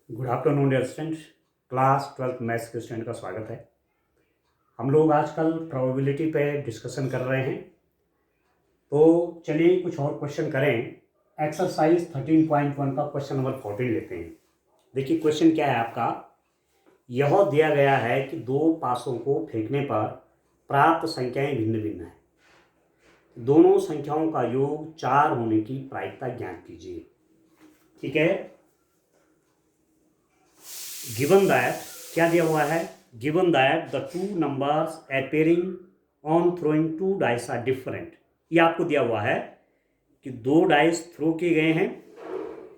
Good afternoon dear student. Class 12th maths के student का स्वागत है। हम लोग आजकल प्रोबेबिलिटी पे डिस्कशन कर रहे हैं, तो चलिए कुछ और क्वेश्चन करें। एक्सरसाइज 13.1 का क्वेश्चन नंबर 14 लेते हैं। देखिए क्वेश्चन क्या है आपका। यह दिया गया है कि दो पासों को फेंकने पर प्राप्त संख्याएं भिन्न भिन्न हैं। दोनों संख्याओं का योग 4 होने की प्रायिकता ज्ञात कीजिए। ठीक है, गिवन दैट क्या दिया हुआ है, given that the two numbers appearing on throwing two dice are different. ये आपको दिया हुआ है कि दो डाइस थ्रो किए गए हैं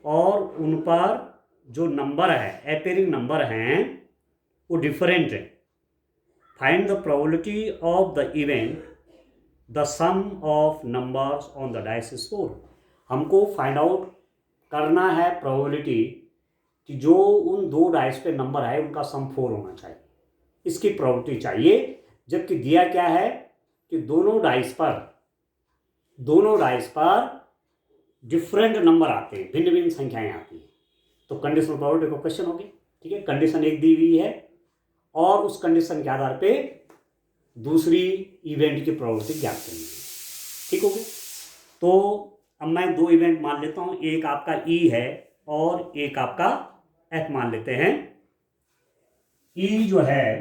और उन पर जो नंबर है, appearing नंबर हैं, वो डिफरेंट है। Find the probability of the event the sum of numbers on the dice is 4। हमको फाइंड आउट करना है प्रोबेबिलिटी कि जो उन दो डाइस पे नंबर है उनका सम 4 होना चाहिए, इसकी प्रोबेबिलिटी चाहिए। जबकि दिया क्या है कि दोनों डाइस पर डिफरेंट नंबर आते हैं, भिन्न भिन्न संख्याएं आती हैं। तो कंडीशनल प्रोबेबिलिटी का क्वेश्चन होगी। ठीक है, कंडीशन एक दी हुई है और उस कंडीशन के आधार पे दूसरी इवेंट की प्रोबेबिलिटी ज्ञात करनी है। ठीक हो गया। तो अब मैं दो इवेंट मान लेता हूं, एक आपका ई है और एक आपका एफ मान लेते हैं। ई जो है,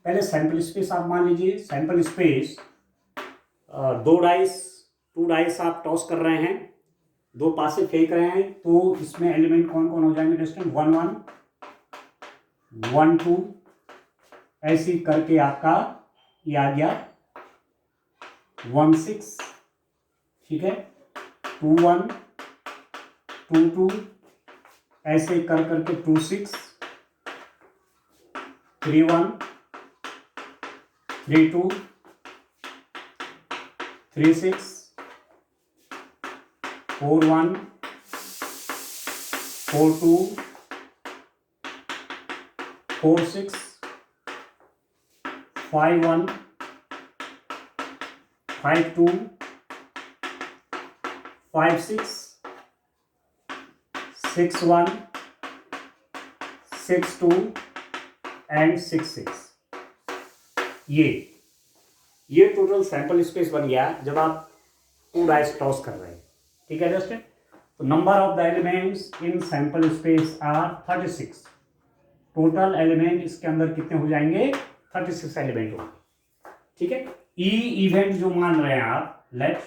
पहले सैंपल स्पेस आप मान लीजिए। सैंपल स्पेस टू डाइस आप टॉस कर रहे हैं, दो पासे फेंक रहे हैं, तो इसमें एलिमेंट कौन कौन हो जाएंगे दोस्तों? 1 1 1 2 ऐसे करके आपका ये आ गया 1 6। ठीक है, 2 1 2 2 ऐसे कर करके 2 6 3 1 3 2 3 6 4 1 4 2 4 6 5 1 5 2 5 6 6 1 6 2 एंड 6 6। ये टोटल सैंपल स्पेस बन गया जब आप टू डाइस टॉस कर रहे हैं। ठीक है दोस्तों, तो number of the elements in sample space are 36। Total element इसके अंदर कितने हो जाएंगे? 36 एलिमेंट होंगे। ठीक है, ई इवेंट जो मान रहे हैं आप, लेट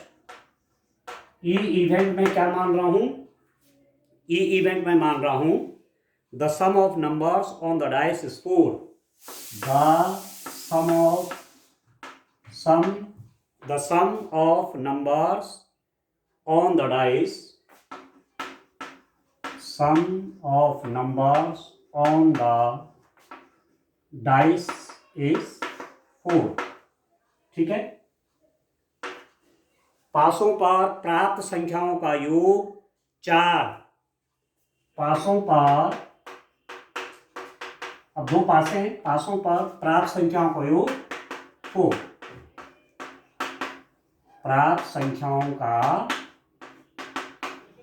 ई इवेंट में क्या मान रहा हूं? ई इवेंट में मान रहा हूं the sum of numbers on the dice is 4। The sum of numbers on the dice is 4। ठीक है, पासों पर प्राप्त संख्याओं का योग 4। पासों पर, अब दो पासे हैं, पासों पर प्राप्त संख्याओं का योग 4। प्राप्त संख्याओं का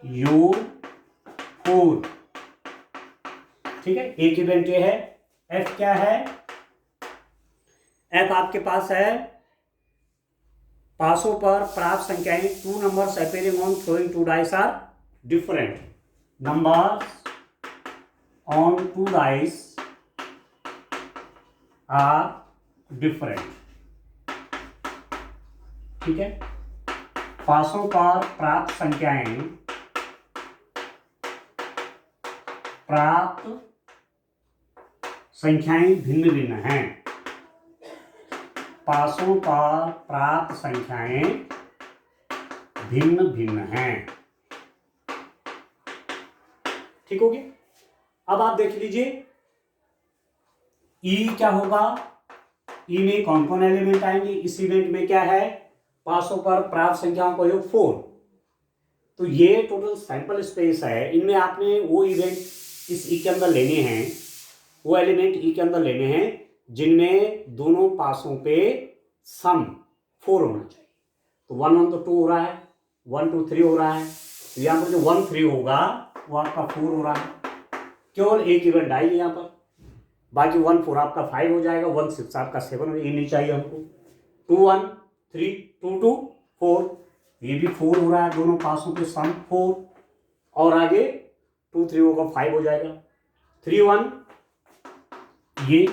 योग 4। ठीक है, एक इवेंट ये है। एफ क्या है? एफ आपके पास है पासों पर प्राप्त संख्याएं, to numbers appearing on throwing two dice are different। numbers on two dice are different। ठीक है, पासों पर प्राप्त संख्याएं भिन्न भिन्न हैं। पासों पर प्राप्त संख्याएं भिन्न भिन्न हैं। ठीक हो गया। अब आप देख लीजिए ई क्या होगा। ई में कौन कौन एलिमेंट आएंगे? इस इवेंट में क्या है? पासों पर प्राप्त संख्याओं का योग 4। तो ये टोटल सैंपल स्पेस है। इनमें आपने वो इवेंट इस ई के अंदर लेने हैं, वो एलिमेंट ई के अंदर लेने हैं जिनमें दोनों पासों पे सम 4 होना चाहिए। तो 1 1 तो 2 हो रहा है, 1 2 3 हो रहा है। तो यहां पर जो 1 3 होगा वो आपका 4 हो रहा है। केवल एक इवेंट आएगी यहाँ पर, बाकी 1 4 आपका 5 हो जाएगा, 1 6 आपका 7 हो, ये नहीं चाहिए हमको। 2 1 3 2 2 4, ये भी 4 हो रहा है, दोनों पासों के सम 4, और आगे 2 3 होगा 5 हो जाएगा। 3 1 ये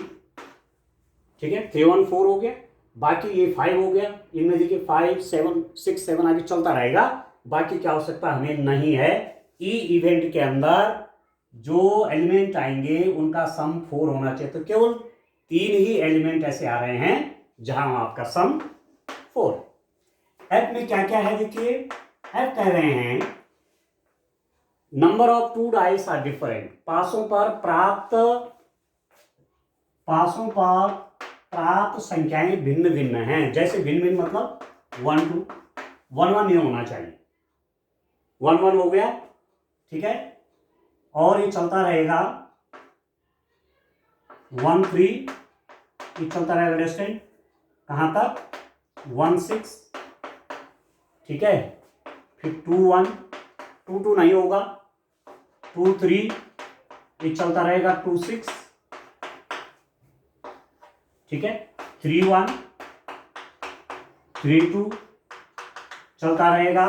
ठीक है, 3 1 4 हो गया, बाकी ये 5 हो गया, इनमें देखिए 5 7 6 7 आगे चलता रहेगा। बाकी क्या हो सकता है हमें नहीं है, ई इवेंट के अंदर जो एलिमेंट आएंगे उनका सम 4 होना चाहिए, तो केवल 3 ही एलिमेंट ऐसे आ रहे हैं जहां आपका सम 4। एफ में क्या क्या है देखिए, एफ कह रहे हैं number of 2 dice are different, पासों पर प्राप्त संख्याएं भिन्न भिन्न हैं। जैसे भिन्न भिन्न मतलब 1 2 1 1 नहीं होना चाहिए, 1 1 हो गया, ठीक है, और ये चलता रहेगा 1 3, ये चलता रहेगा डिस्टेंट कहां तक 1 6, ठीक है, फिर 2 1 2 2 नहीं होगा, 2 3, ये चलता रहेगा 2 6, ठीक है, 3 1 3 2 चलता रहेगा,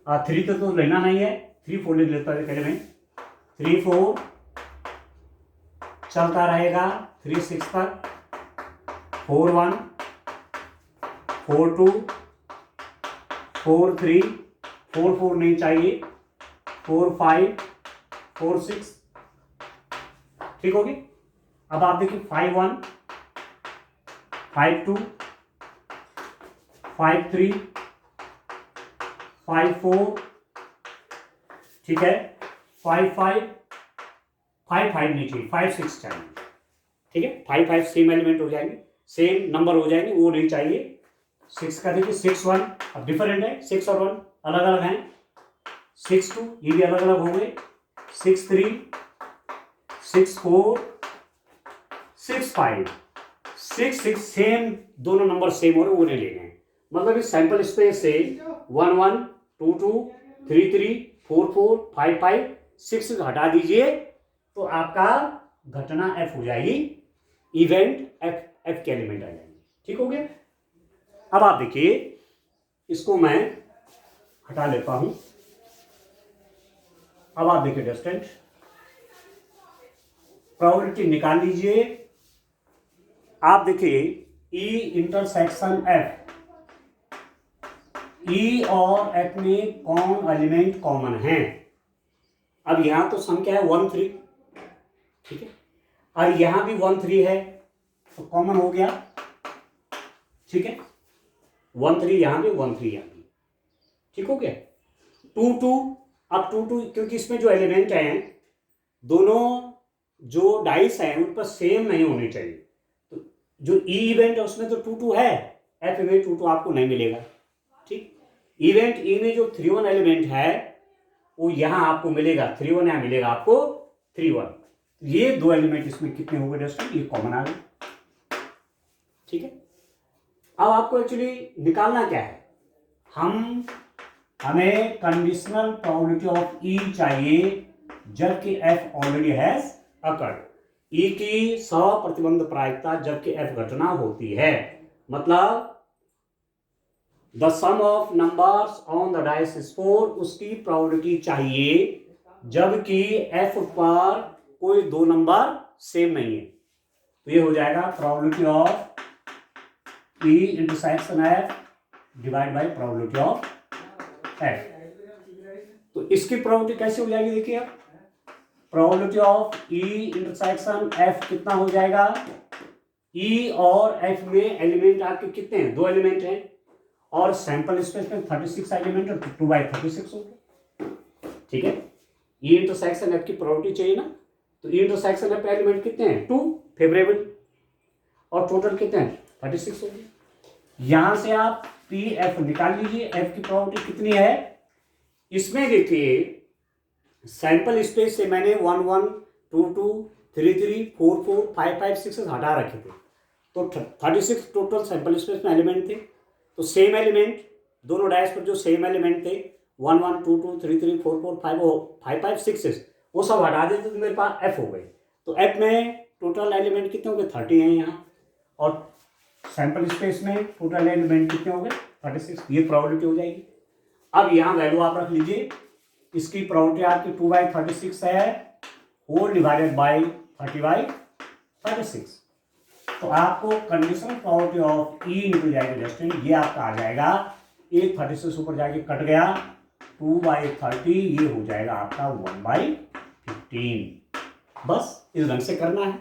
3 तो लेना नहीं है, 3 4 ले लेता है पहले में, 3 4 चलता रहेगा 3 6 तक, 4 1 4 2 4 3 4 4 नहीं चाहिए, 4 5 4 6, ठीक होगी। अब आप देखिए 5 1 5 2 5 3 5 4, ठीक है, 5 5 5 5 नहीं चाहिए, 5 6 चाहिए, ठीक है, 5 5 सेम एलिमेंट हो जाएंगे, सेम नंबर हो जाएंगे, वो नहीं चाहिए। 6 का देखिए 6 1 अब डिफरेंट है, 6 और 1 अलग अलग हैं, 6 2 ये भी अलग अलग हो गए, 6 3 6 4 6 5 6 6 सेम, दोनों नंबर सेम हो रहे, वो नहीं लेने हैं। मतलब इस सैंपल स्पेस से 1 1 2 2 3 3 4 4 5 5 6 हटा दीजिए तो आपका घटना एफ हो जाएगी, इवेंट एफ एफ के एलिमेंट आ जाएंगे, ठीक हो गया। अब आप देखिए इसको मैं हटा लेता हूं, अब आप देखिए डिस्टेंट प्रोबेबिलिटी निकाल लीजिए। आप देखिए ई इंटरसेक्शन एफ, ई और एफ में कौन एलिमेंट कॉमन है। अब यहां तो संख्या है 1 3, ठीक है, और यहां भी 1 3 है तो कॉमन हो गया, ठीक है, 1 3 यहां भी 1 3 यहां भी, ठीक हो गया। 2 2, अब 2 2 क्योंकि इसमें जो एलिमेंट हैं दोनों जो डाइस हैं उन पर सेम नहीं होने चाहिए, तो जो ई इवेंट है उसमें तो 2 2 है, एफ में 2 2 आपको नहीं मिलेगा, ठीक। इवेंट ई में जो 3 1 एलिमेंट है वो यहां आपको मिलेगा 3 1, यहां मिलेगा आपको 3 1, ये दो एलिमेंट इसमें कितने हो गए दोस्तों, ये कॉमन आ गए, ठीक है। अब आपको एक्चुअली निकालना क्या है, हमें कंडीशनल प्रोबेबिलिटी ऑफ ई चाहिए जबकि F already has occurred, E की सप्रतिबंध प्रायिकता जबकि एफ घटना होती है, मतलब the sum of numbers on the dice is 4, उसकी प्रोबेबिलिटी चाहिए जबकि एफ पर कोई दो नंबर सेम नहीं है, तो ये हो जाएगा probability of E intersection F divide by probability of F. तो इसकी प्रोबेबिलिटी कैसे हो जाएगी, देखिए आप, probability of E intersection F कितना हो जाएगा, ई और एफ में एलिमेंट आपके कितने हैं, दो एलिमेंट हैं, और सैंपल स्पेस में 36 एलिमेंट है, 2/36 हो गए, ठीक है। ई इंटरसेक्शन एफ की प्रोबेबिलिटी चाहिए ना, तो ई इंटरसेक्शन एफ एलिमेंट कितने हैं 2 फेवरेबल, और टोटल कितने हैं 36 हो गए। यहां से आप पी एफ निकाल लीजिए, एफ की प्रोबेबिलिटी कितनी है, इसमें देखिए सैंपल स्पेस से मैंने 1 1 2 2 3 3 4 4 5 5 6 हटा रखे थे, तो 36 टोटल सैंपल स्पेस में एलिमेंट थे, तो सेम एलिमेंट दोनों डायस पर जो सेम एलिमेंट थे 1 1 2 2 3 3 4 4 5 5 5 6 6, वो सब हटा देते तो मेरे पास एफ हो गए। तो एफ में टोटल एलिमेंट कितने हो गए 30 हैं यहाँ, और सैंपल स्पेस में टोटल एलिमेंट कितने हो गए 36। ये प्रोबेबिलिटी हो जाएगी। अब यहाँ वैल्यू आप रख लीजिए, इसकी प्रोबेबिलिटी आपकी 2/36 है होल डिवाइडेड बाई 30/36। तो आपको कंडीशनल प्रोबेबिलिटी ऑफ ई निकल जाएगा जस्टिन, ये आपका आ जाएगा 36 ऊपर जाके कट गया 2/30, ये हो जाएगा आपका 1/15। बस इस ढंग से करना है,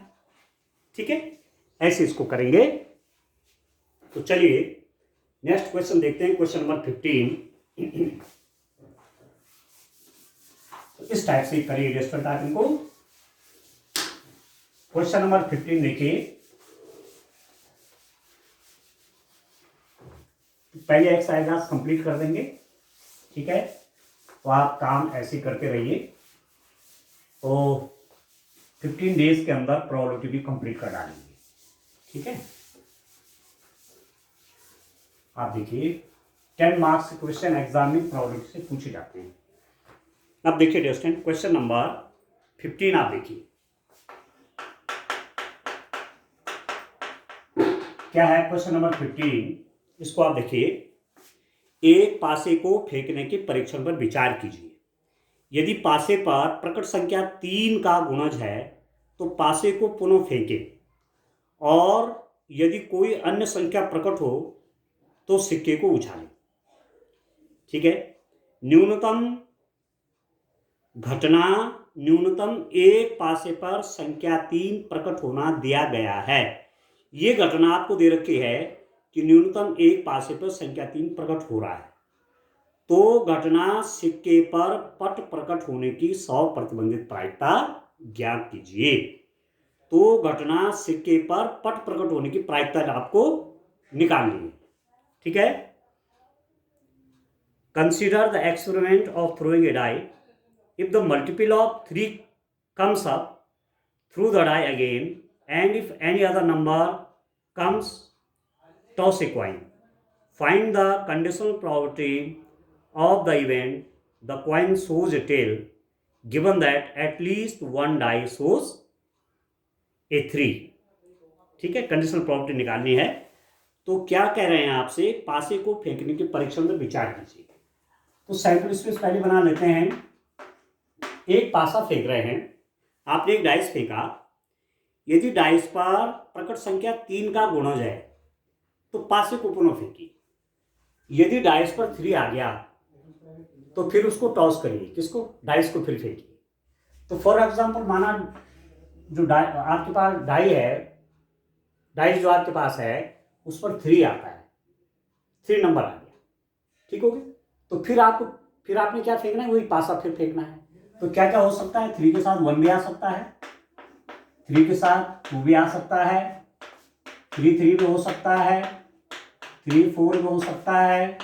ठीक है, ऐसे इसको करेंगे। तो चलिए नेक्स्ट क्वेश्चन देखते हैं, क्वेश्चन नंबर 15। तो इस टाइप से करिए रेस्टोरेंट आप इनको। क्वेश्चन नंबर 15 देखिए, पहले एक्सरसाइज कंप्लीट कर देंगे, ठीक है। तो आप काम ऐसे करते रहिए, तो 15 डेज के अंदर प्रोबेबिलिटी भी कंप्लीट कर डालेंगे, ठीक है। आप देखिए 10 मार्क्स के क्वेश्चन एग्जाम में प्रोबेबिलिटी से पूछे जाते हैं। अब देखिए डियर स्टूडेंट, क्वेश्चन नंबर 15 आप देखिए क्या है। क्वेश्चन नंबर 15, इसको आप देखिए, एक पासे को फेंकने के परीक्षण पर विचार कीजिए। यदि पासे पर प्रकट संख्या 3 का गुणज है तो पासे को पुनः फेंकें, और यदि कोई अन्य संख्या प्रकट हो तो सिक्के को उछालें, ठीक है। न्यूनतम घटना, न्यूनतम एक पासे पर संख्या 3 प्रकट होना दिया गया है। ये घटना आपको दे रखी है कि न्यूनतम एक पासे पर संख्या 3 प्रकट हो रहा है, तो घटना सिक्के पर पट प्रकट होने की 100 प्रतिबंधित प्रायिकता ज्ञात कीजिए। तो घटना सिक्के पर पट प्रकट होने की प्रायिकता आपको निकालनी है, ठीक है। Consider the experiment of throwing a die. If the multiple of 3 comes up, throw the die again, and if any other number comes, toss a coin. Find the conditional probability of the event the coin shows a tail, given that at least one die shows a 3। ठीक है, conditional property निकालनी है। तो क्या कह रहे हैं आपसे, पासे को फेंकने के परीक्षण में विचार कीजिए। तो सैंपल स्पेस पहले बना लेते हैं। एक पासा फेंक रहे हैं, आपने एक डाइस फेंका। यदि डाइस पर प्रकट संख्या 3 का गुणज है तो पासे को पुनः फेंकिए। यदि डाइस पर 3 आ गया तो फिर उसको टॉस करिए, किसको, डाइस को फिर फेंकिए। तो फॉर एग्जांपल माना जो आपके पास डाई है, डाइस जो आपके पास है उस पर 3 आता है, 3 नंबर आ गया, ठीक हो गया। तो फिर आपने क्या फेंकना है, वही पासा फिर फेंकना है। तो क्या क्या हो सकता है, 3 के साथ 1 भी आ सकता है, 3 के साथ 2 भी आ सकता है, 3 3 भी हो सकता है, 3 4 भी हो सकता है,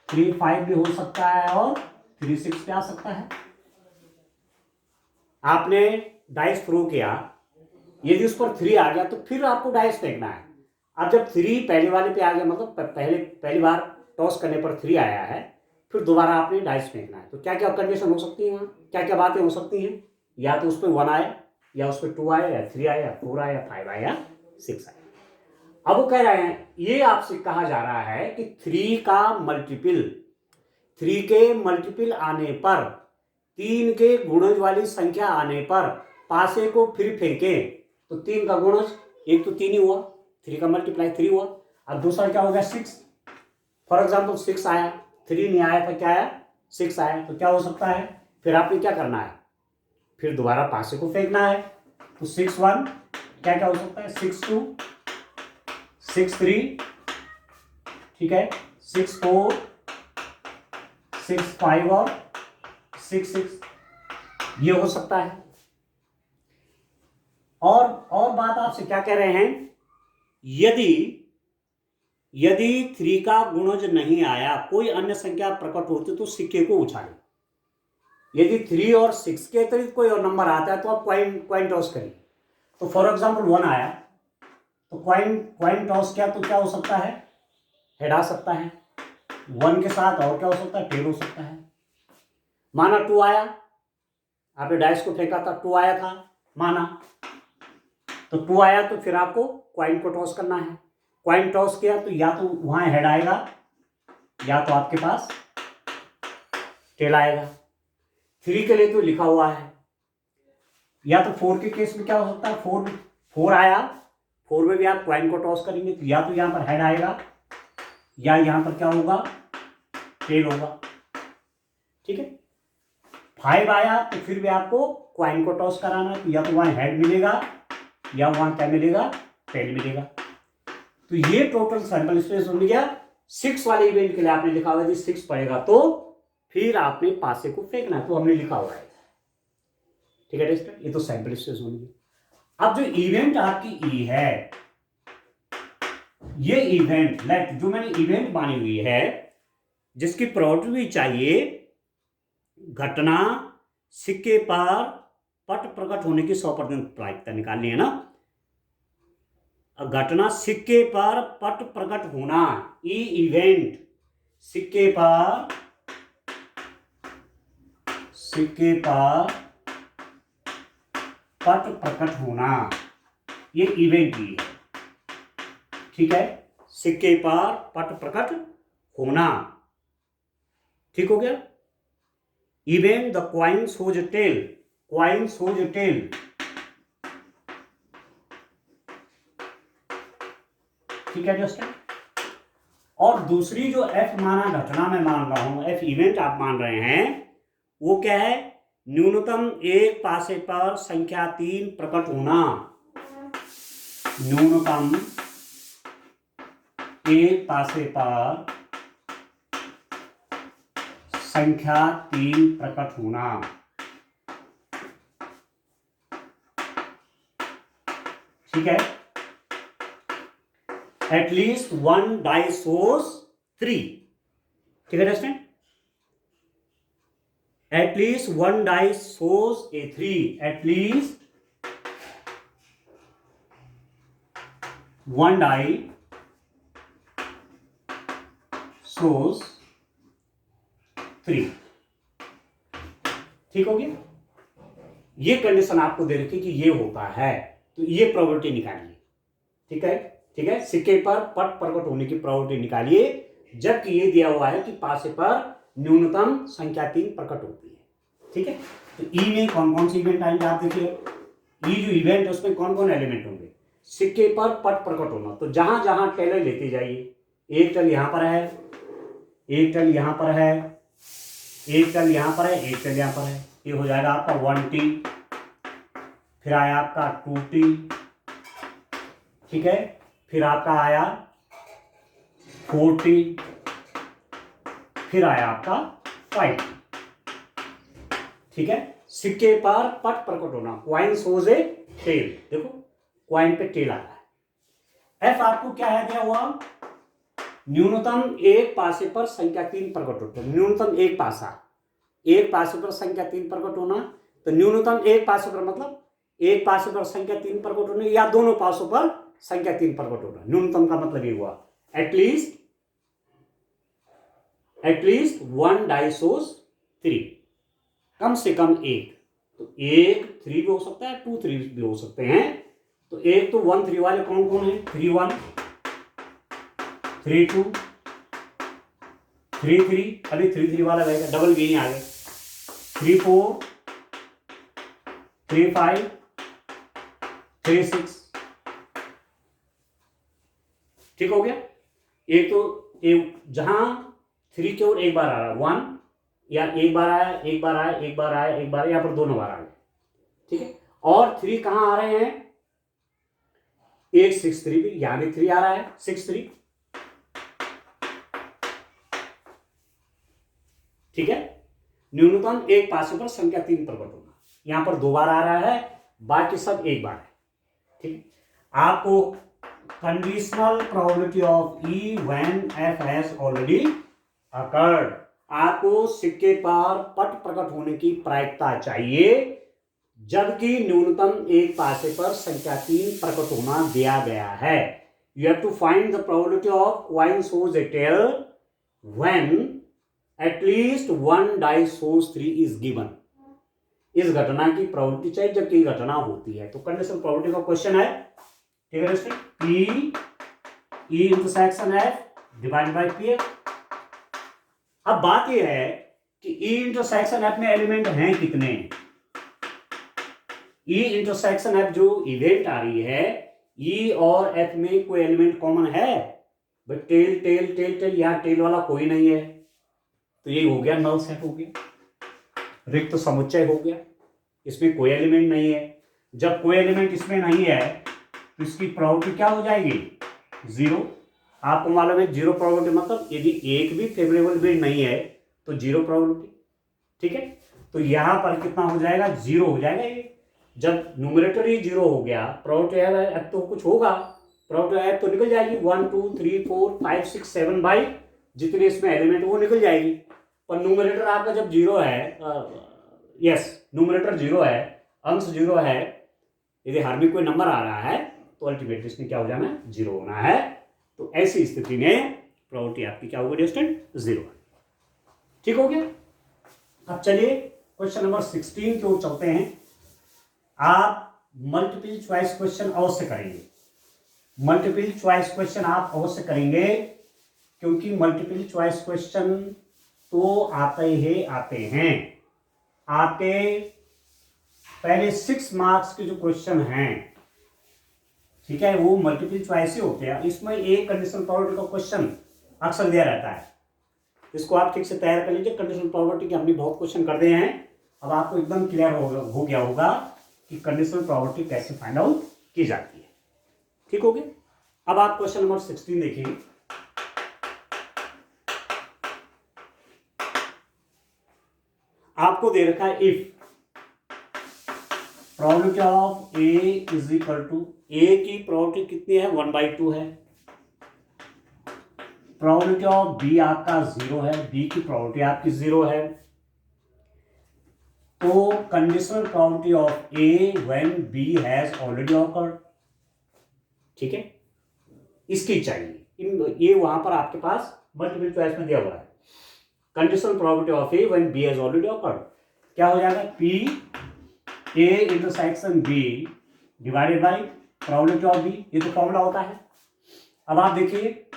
3 5 भी हो सकता है, और 3 6 भी आ सकता है। आपने डाइस थ्रो किया, यदि उस पर 3 आ गया तो फिर आपको डाइस फेंकना है। अब जब 3 पहले वाले पे आ गया, मतलब पहली बार टॉस करने पर 3 आया है, फिर दोबारा आपने डाइस फेंकना है। तो क्या क्या कंडीशन हो सकती है, क्या क्या बातें हो सकती हैं, या तो उस पर 1 आए, या उस पर 2 आए, या 3 आए, या 4 आए, या 5 आए, या 6 आए। अब वो कह रहे हैं, ये आपसे कहा जा रहा है कि 3 के मल्टीपल आने पर, 3 के गुणज वाली संख्या आने पर पासे को फिर फेंकें। तो 3 का गुणज, एक तो 3 ही हुआ, 3 का मल्टीप्लाई 3 हुआ। अब दूसरा क्या हो गया, 6। फॉर एग्जाम्पल 6 आया, 3 नहीं आया था, क्या आया, 6 आया। तो क्या हो सकता है, फिर आपने क्या करना है, फिर दोबारा पासे को फेंकना है। तो 6 1 क्या क्या हो सकता है, 6 2 6 3, ठीक है, 6 4 6 5 और 6 6, ये हो सकता है। और बात आपसे क्या कह रहे हैं, यदि 3 का गुणज नहीं आया, कोई अन्य संख्या प्रकट होती तो सिक्के को उछालें। यदि 3 और 6 के अतिरिक्त कोई और नंबर आता है तो आप क्वाइन टॉस करिए। तो फॉर एग्जाम्पल 1 आया, तो क्वाइन टॉस किया, तो क्या हो सकता है, हेड आ सकता है। 1 के साथ और क्या हो सकता है, टेल हो सकता है। माना 2 आया, आपने डाइस को फेंका था, 2 आया था माना, तो 2 आया तो फिर आपको क्वाइन को टॉस करना है। क्वाइन टॉस किया तो या तो वहां हेड आएगा या तो आपके पास टेल आएगा। 3 के लिए तो लिखा हुआ है, या तो 4 के केस में क्या हो सकता है, 4 आया, 4 में भी आप क्वाइन को टॉस करेंगे तो या तो यहां पर हेड आएगा या यहां पर क्या होगा, टेल होगा। ठीक है, 5 आया तो फिर भी आपको क्वाइन को टॉस कराना है, तो या तो वहां हेड मिलेगा या वहां क्या मिलेगा, टेल मिलेगा। तो ये टोटल सैंपल स्पेस हो गया। 6 वाले इवेंट के लिए आपने लिखा हुआ है 6 पड़ेगा तो फिर आपने पासे को फेंकना है, तो हमने लिखा हुआ है। ठीक है टेस्टर, ये तो सैंपल स्पेस होगी। अब जो इवेंट आपकी ई है, ये इवेंट लेट जो मैंने इवेंट मानी हुई है, जिसकी प्रोबेबिलिटी चाहिए घटना सिक्के पर पट प्रकट होने की 100% प्रायिकता निकालनी है ना। घटना सिक्के पर पट प्रकट होना, ई इवेंट सिक्के पर पट प्रकट होना, ये इवेंट ही है। ठीक है, सिक्के पर पट प्रकट होना, ठीक हो गया। Event the coin shows tail, coin shows tail, ठीक है दोस्तों। और दूसरी जो एफ माना घटना मैं मान रहा हूं, एफ इवेंट आप मान रहे हैं, वो क्या है, न्यूनतम एक पासे पर संख्या 3 प्रकट होना, न्यूनतम एक पासे पर संख्या 3 प्रकट होना। ठीक है, एटलीस्ट 1 डाइस शोज 3, ठीक है दोस्तों, at least 1 dice shows a 3, at least 1 die shows 3, ठीक हो गया। ये कंडीशन आपको दे रखी कि ये होता है, तो ये प्रोबेबिलिटी निकालिए। ठीक है, ठीक है, सिक्के पर पट प्रकट होने की प्रोबेबिलिटी निकालिए, जबकि ये दिया हुआ है कि पासे पर न्यूनतम संख्या 3 प्रकट होती है। ठीक है, तो ई में कौन कौन से इवेंट आएंगे आप देखिए। ई जो इवेंट है उसमें कौन कौन एलिमेंट होंगे, सिक्के पर पट प्रकट होना, तो जहां जहां टेल लेते जाइए, एक टेल यहां पर है, एक टेल यहां पर है, एक टेल यहां पर है, एक टेल यहां पर है, ये हो जाएगा आपका 1T, फिर आया आपका 2T, ठीक है, फिर आपका आया 4T, फिर आया आपका 5T। ठीक है, सिक्के पर पट प्रकट होना, क्वाइन शोज ए टेल, देखो क्वाइन पे टेल आ रहा है। एफ आपको क्या है दिया हुआ, न्यूनतम एक पासे पर संख्या 3 प्रकट होता है, न्यूनतम एक पासा, एक पासे पर संख्या 3 प्रकट होना, तो न्यूनतम एक पासे पर मतलब एक पासे पर संख्या 3 प्रकट होने या दोनों पासों पर संख्या 3 प्रकट होना, न्यूनतम का मतलब ये हुआ एटलीस्ट 1 डाइस शोज 3, कम से कम एक, तो एक 3 भी हो सकता है, 2 3 भी हो सकते हैं। तो एक तो 1 3 वाले कौन कौन है, 3 1, 3 2, 3 3, अभी 3 3 वाला रहेगा, डबल भी नहीं आ गए, 3 4, 3 5, 3 6, ठीक हो गया। एक तो एक जहां 3 की ओर एक बार आ रहा है 1, या एक बार आया, एक बार आया, एक बार आया, एक बार, यहां पर दोनों बार आ गए। ठीक है, और 3 कहां आ रहे हैं, एक 6 3 भी, यहां भी 3 आ रहा है 6 3, ठीक है, न्यूनतम एक पासे पर संख्या 3 प्रकट होना, यहां पर 2 बार आ रहा है, बाकी सब एक बार है। ठीक, आपको conditional probability of E when F has already occurred, आपको सिक्के पर पट प्रकट होने की प्रायिकता चाहिए, जबकि न्यूनतम एक पासे पर संख्या 3 प्रकट होना दिया गया है। You have to find the probability of coin shows a tail when at least 1 die shows 3 is given। इस घटना की प्रवृत्ति चाहिए जबकि ये घटना होती है। तो कंडीशनल प्रॉपर्टी का क्वेश्चन है, ठीक है दोस्तों, P E intersection F divided by P F. अब बात यह है कि ई इंटरसेक्शन एफ में एलिमेंट हैं कितने। ई इंटरसेक्शन एफ जो इवेंट आ रही है, ई और एफ में कोई एलिमेंट कॉमन है? भाई टेल टेल टेल टेल, यहां टेल वाला कोई नहीं है, तो ये हो गया नल सेट हो गया, रिक्त समुच्चय हो गया, इसमें कोई एलिमेंट नहीं है। जब कोई एलिमेंट इसमें नहीं है तो इसकी प्रॉपर्टी क्या हो जाएगी? जीरो। आपको मालूम है जीरो प्रॉपर्टी मतलब यदि एक भी फेवरेबल बिट नहीं है तो जीरो प्रॉपर्टी, ठीक है। तो यहां पर कितना हो जाएगा? जीरो हो जाएगा। ये जब न्यूमरेटर ही जीरो हो गया, प्रॉपर्टी अब तो कुछ होगा, प्रॉपर्टी अब तो निकल जाएगी 1 2 3 4 5 6 7 बाई जितने इसमें एलिमेंट वो निकल जाएगी। पर न्यूमरेटर आपका जब जीरो है, यस न्यूमरेटर जीरो है, अंश जीरो है, यदि हर में कोई नंबर आ रहा है तो अल्टीमेटली इसमें क्या हो जाना है? जीरो होना है। तो ऐसी स्थिति में प्रॉपर्टी आपकी क्या होगी स्टूडेंट? जीरो। ठीक हो गया। अब चलिए क्वेश्चन नंबर 16 की ओर चलते हैं। आप मल्टीपल चॉइस क्वेश्चन अवश्य करेंगे, मल्टीपल चॉइस क्वेश्चन आप अवश्य करेंगे, क्योंकि मल्टीपल चॉइस क्वेश्चन तो आते हैं। आपके पहले 6 मार्क्स के जो क्वेश्चन हैं, ठीक है, वो मल्टीपल चॉइस ही होते हैं। इसमें एक कंडीशनल प्रॉपर्टी का क्वेश्चन अक्सर दिया रहता है, इसको आप ठीक से तैयार कर लीजिए। कंडीशनल प्रॉपर्टी के हमने बहुत क्वेश्चन कर दिए हैं, अब आपको एकदम क्लियर हो गया होगा कि कंडीशनल प्रॉपर्टी कैसे फाइंड आउट की जाती है। ठीक हो गया। अब आप क्वेश्चन नंबर 16 देखिए। आपको दे रखा है if property of A is equal to, A की प्रॉपर्टी कितनी है? 1/2 है। प्रॉपर्टी ऑफ बी आपका 0 है, बी की प्रॉपर्टी आपकी 0 है। तो conditional property of A when B has already occurred, ठीक है, इसकी चाहिए। ये वहां पर आपके पास मल्टीपल चॉइस में दिया हुआ है। Conditional property of A when B has already occurred क्या हो जाएगा? P A intersection B divided by property of B, ये तो फॉर्मूला होता है। अब आप देखिए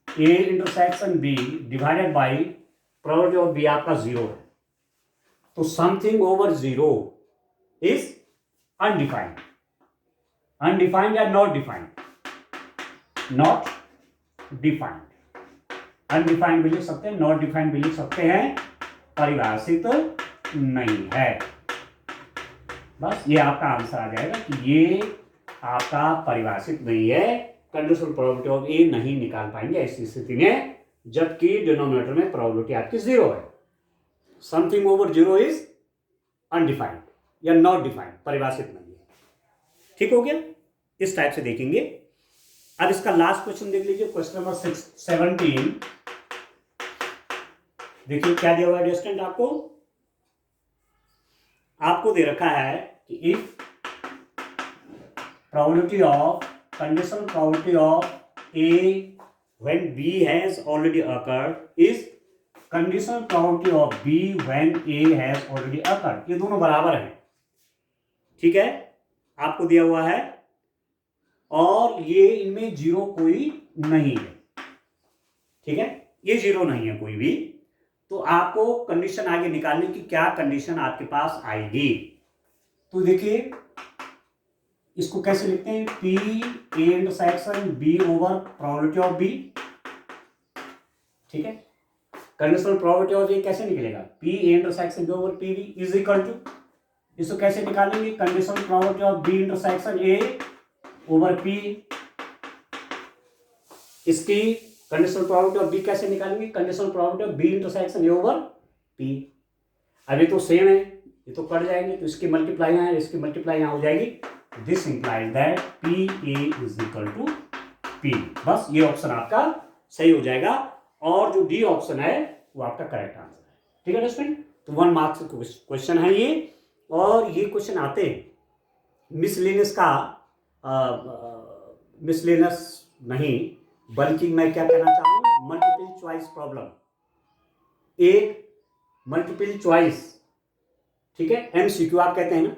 A intersection B divided by property of B आपका 0 है, तो something over 0 is undefined. Undefined या not defined? Not defined. Undefined भी लिख सकते हैं, नॉट डिफाइंड भी लिख सकते हैं, परिभाषित नहीं है। बस ये आपका आंसर आ जाएगा कि ये आपका परिभाषित नहीं है। कंडीशनल प्रोबेबिलिटी ऑफ ए नहीं निकाल पाएंगे ऐसी स्थिति में, जबकि डिनोमिनेटर में प्रोबेबिलिटी आपकी 0 है। समथिंग ओवर 0 इज अनडिफाइंड या नॉट डिफाइंड, परिभाषित नहीं है। ठीक हो गया। इस टाइप से देखेंगे। अब इसका लास्ट क्वेश्चन देख लीजिए, क्वेश्चन नंबर 17। देखिए क्या दिया हुआ है स्टूडेंट, आपको दे रखा है कि if probability of, conditional probability of A when B has already occurred is conditional probability of B when A has already occurred. ये दोनों बराबर हैं, ठीक है, आपको दिया हुआ है, और ये इनमें 0 कोई नहीं है, ठीक है, ये 0 नहीं है कोई भी। तो आपको कंडीशन आगे निकालने की क्या कंडीशन आपके पास आएगी? तो देखिए इसको कैसे लिखते हैं, P A intersection B over probability of B, ठीक है। कंडीशनल प्रोबेबिलिटी ऑफ ए कैसे निकलेगा? P A intersection B over P B is equal to, इसको कैसे निकालेंगे? Conditional probability of B intersection A over P. इसकी कंडीशनल प्रोबेबिलिटी ऑफ बी कैसे निकालेंगे? Conditional probability of B intersection A over P. अभी तो सेम है, ये तो कट जाएंगे, तो इसकी मल्टीप्लाई यहाँ, इसकी मल्टीप्लाई यहाँ हो जाएगी। This implies that P A is equal to P. बस ये ऑप्शन आपका सही हो जाएगा, और जो डी ऑप्शन है वो आपका करेक्ट आंसर है। ठीक है स्टूडेंट, तो 1 मार्क्स क्वेश्चन है ये, और ये क्वेश्चन आते हैं मिसलेनियस का, मिसलेनियस नहीं, बल्कि मैं क्या कहना चाहूँ, मल्टीपल चॉइस प्रॉब्लम। एक मल्टीपल चॉइस, ठीक है, MCQ आप कहते हैं ना,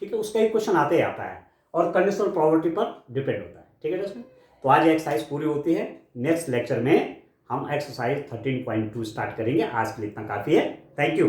ठीक है, उसका एक क्वेश्चन आता ही आता है और कंडीशनल प्रोबेबिलिटी पर डिपेंड होता है। ठीक है दोस्तों, तो आज एक्सरसाइज पूरी होती है। नेक्स्ट लेक्चर में हम एक्सरसाइज 13.2 स्टार्ट करेंगे। आज के लिए इतना काफ़ी है। Thank you.